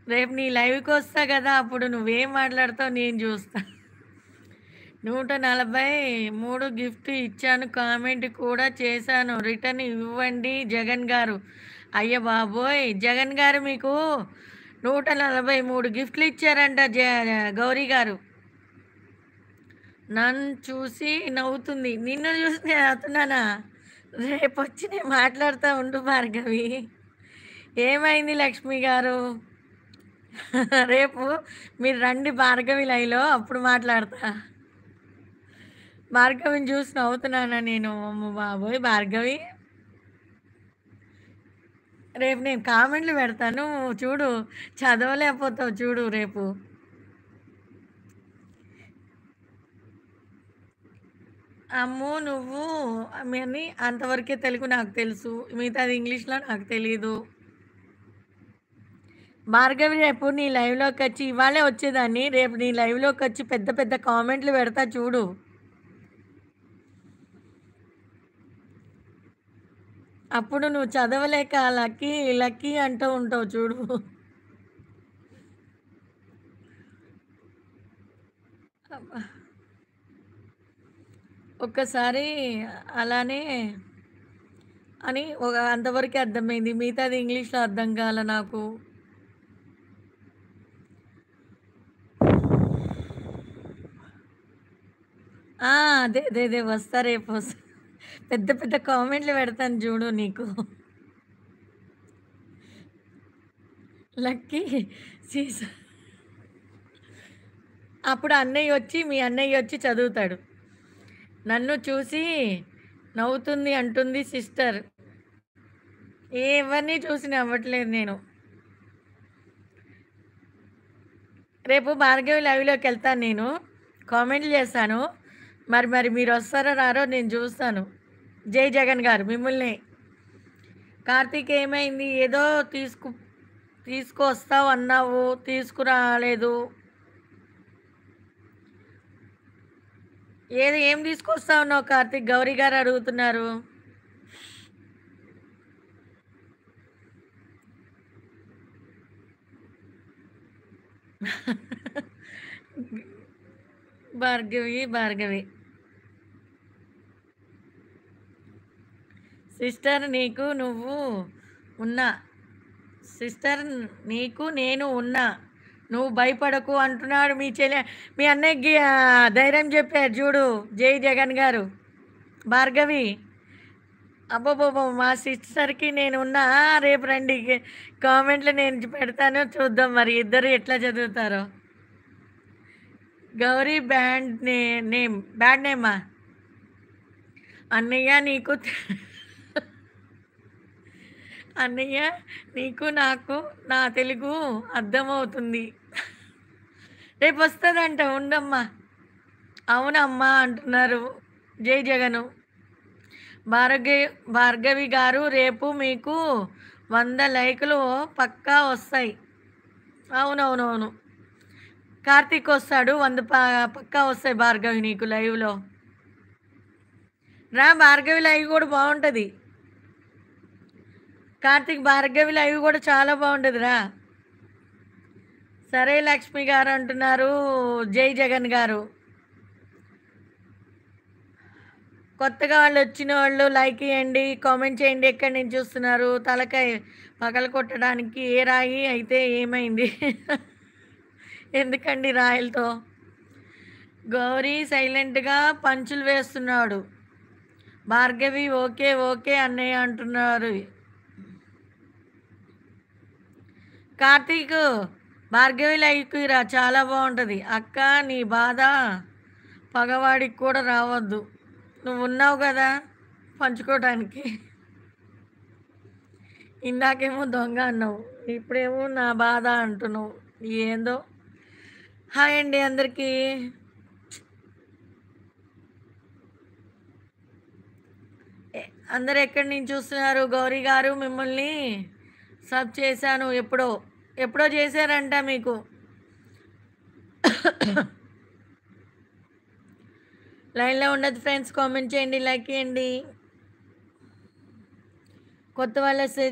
రేపు నీ లైవ్‌కొస్తా గదా! అప్పుడు నువ్వేం మాట్లాడతావో నేను జూస్తా. 143 గిఫ్ట్ ఇచ్చాను. కామెంట్ కూడా చేశాను. రిటర్న్ ఇవ్వండి జగన్ గారు. అయ్య బాబోయ్! జగన్ గారు మీకు 143 గిఫ్ట్‌లు ఇచ్చారంట గౌరీ గారు. నన్ను చూసి నవ్వుతుంది. నిన్ను చూసి నేను నవ్వుతున్నానా? రేపొచ్చి నేను మాట్లాడుతా ఉండు భార్గవి. ఏమైంది లక్ష్మి గారు? రేపు మీరు రండి భార్గవి లైవ్‌లో అప్పుడు మాట్లాడతా. భార్గవిని చూసి నవ్వుతున్నానా నేను? అమ్మ బాబోయ్! భార్గవి రేపు నేను కామెంట్‌లు పెడతాను. చూడు చదవలేకపోతావు చూడు రేపు. అమ్మో! నువ్వు అని అంతవరకే తెలుగు నాకు తెలుసు. మిగతాది ఇంగ్లీష్‌లో నాకు తెలీదు. భార్గవి రేపు నీ లైవ్‌లోకొచ్చి ఇవాళే వచ్చేదాన్ని. రేపు నీ లైవ్‌లోకొచ్చి పెద్ద పెద్ద కామెంట్‌లు పెడతా చూడు. అప్పుడు నువ్వు చదవలేక లక్కీ, లక్కీ అంటూ ఉంటావు చూడు. అబ్బా! ఒక్కసారి అలానే అని అంతవరకే అర్థమైంది. మిగతాది ఇంగ్లీష్‌లో అర్థం కాలా నాకు. ఆ! అదే. వస్తా రేపొస్తా. పెద్ద పెద్ద కామెంట్‌లు పెడతాను చూడు నీకు. లక్కీ సీసా అప్పుడు మీ అన్నయ్యొచ్చి చదువుతాడు. నన్ను చూసి నవ్వుతుంది అంటుంది సిస్టర్. ఎవరిని చూసి నవ్వట్లేదు నేను. రేపు భార్గవి లైవ్‌లోకెళ్తాను నేను. కామెంట్లు చేస్తాను. మరి మీరొస్తారో రారో నేను చూస్తాను. జై జగన్ గారు మిమ్మల్నే. కార్తీక్ ఏమైంది? ఏదో తీసుకొస్తావు అన్నావు. తీసుకురాలేదు. ఏం తీసుకొస్తా ఉన్నావు కార్తీక్? గౌరీ గారు అడుగుతున్నారు. భార్గవి. సిస్టర్ నీకు నువ్వు ఉన్నా. సిస్టర్ నీకు నేను ఉన్నా. నువ్వు భయపడకు అంటున్నాడు మీ అన్నయ్యకి ధైర్యం చెప్పారు చూడు. జై జగన్ గారు. భార్గవి. అబ్బబ్బబ్బో! మా సిస్టర్‌కి నేనున్నా. రేపు రండి. కామెంట్‌లు నేను పెడతాను. చూద్దాం మరి ఇద్దరు ఎట్లా చదువుతారో. గౌరీ బ్యాడ్ నేమా? అన్నయ్య నీకు అన్నయ్య నీకు నాకు నా తెలుగు అర్థమవుతుంది. రేపొస్తదంట ఉండమ్మా. అవునమ్మా అంటున్నారు. జై జగను. భార్గవి భార్గవి గారు రేపు మీకు 100 లైకులు పక్కా వస్తాయి. అవునవునవును. కార్తీక్ వస్తాడు. 100 పక్కా వస్తాయి భార్గవి నీకు లైవ్‌లో. రా భార్గవి లైవ్ గూడా బావుంటది. కార్తీక్ భార్గవి లైవ్ గూడా చాలా బావుంటది రా. సరే లక్ష్మి గారు అంటున్నారు. జై జగన్ గారు. కొత్తగా వాళ్ళొచ్చిన వాళ్ళు లైక్ ఇయ్యండి, కామెంట్ చేయండి. ఎక్కడి నుంచి చూస్తున్నారు? తలకాయ పగలగొట్టడానికి ఏ రాయి అయితే ఏమైంది? ఎందుకండి రాయలతో? గౌరీ సైలెంట్‌గా పంచులు వేస్తున్నాడు. భార్గవి ఓకే అన్నయ్య అంటున్నారు. కార్తీకు భార్గవి లైవ్‌కి రా చాలా బావుంటది. అక్క నీ బాధ పగవాడికి కూడా రావద్దు. నువ్వున్నావు గదా! పంచుకోవడానికి. ఇందాకేమో దొంగ అన్నావు. ఇప్పుడేమో నా బాధ అంటున్నావు. ఏందో. హాయ్ అండి అందరికీ. ఎ అందరూ ఎక్కడి నుంచి చూస్తున్నారు? గౌరీ గారు మిమ్మల్ని సబ్ చేశాను ఎప్పుడో. ఎప్పుడో చేశారంట మీకు. లైన్‌లో ఉండదు ఫ్రెండ్స్. కామెంట్ చేయండి, లైక్ చేయండి. కొత్త వాళ్ళొస్తే